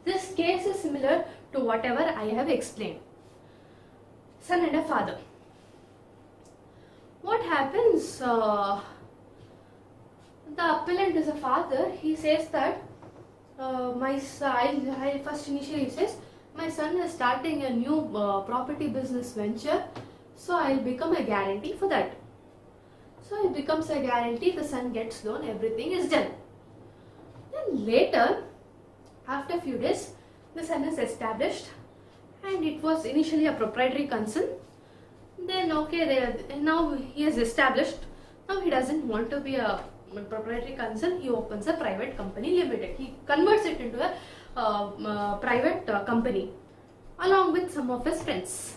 This case is similar to whatever I have explained. Son and a father. What happens? The appellant is a father. He says that first initially he says, my son is starting a new property business venture, so I'll become a guarantee for that. So it becomes a guarantee, the son gets loan, everything is done. Then later, after a few days, the son is established and it was initially a proprietary concern. Then now he is established. Now he doesn't want to be a proprietary concern. He opens a private company limited. He converts it into a private company along with some of his friends.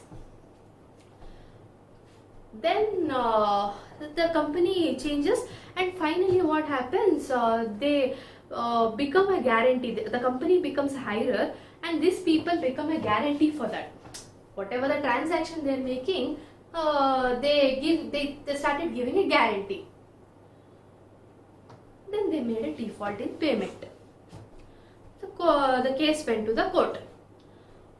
Then the company changes, and finally what happens, they become a guarantee. The company becomes a hirer, and these people become a guarantee for that. Whatever the transaction they're making, they started giving a guarantee. Then they made a default in payment. The case went to the court.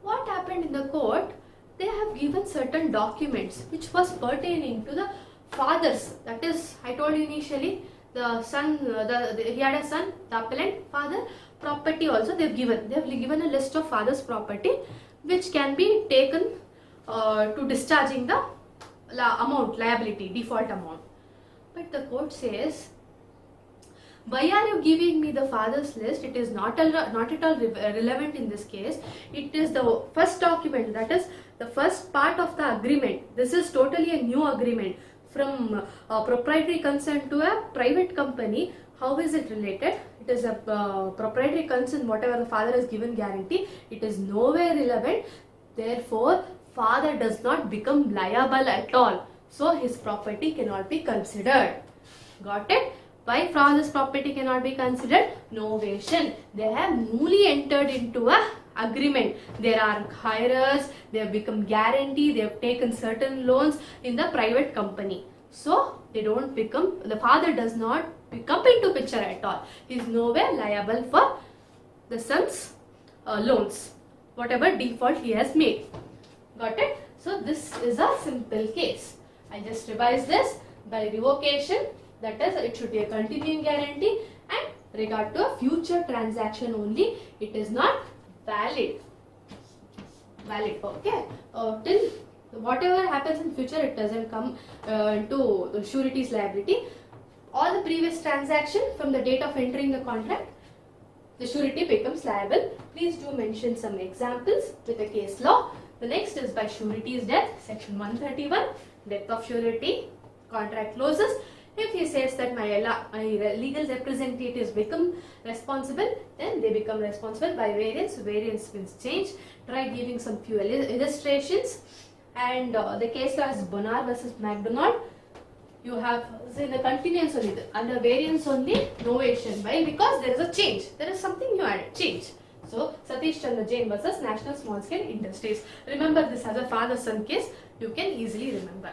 What happened in the court? They have given certain documents which was pertaining to the fathers. That is, I told you initially, the son, he had a son, the appellant father, property also they have given. They have given a list of father's property which can be taken to discharging the amount, liability, default amount. But the court says, why are you giving me the father's list? It is not at all relevant in this case. It is the first document, that is the first part of the agreement. This is totally a new agreement from proprietary concern to a private company. How is it related? It is a proprietary concern, whatever the father has given guarantee. It is nowhere relevant. Therefore, father does not become liable at all. So his property cannot be considered. Got it? Why father's property cannot be considered? Novation. They have newly entered into a agreement. There are hirers, they have become guarantee, they have taken certain loans in the private company. So they don't become, the father does not come into picture at all. He is nowhere liable for the son's loans, whatever default he has made. Got it? So this is a simple case. I just revised this. By revocation, that is, it should be a continuing guarantee, and regard to a future transaction only, it is not valid. Okay. Till whatever happens in future, it doesn't come into the surety's liability. All the previous transaction from the date of entering the contract, the surety becomes liable. Please do mention some examples with the case law. The next is by surety's death, section 131, death of surety, contract closes. If he says that my legal representatives become responsible, then they become responsible by variance. Variance means change. Try giving some few illustrations. And the case law is Bonar versus McDonald. You have in the continuance only, under variance only, novation. Why? Because there is a change. There is something you added, change. So Satish Chandra Jain versus National Small Scale Industries. Remember this as a father-son case. You can easily remember.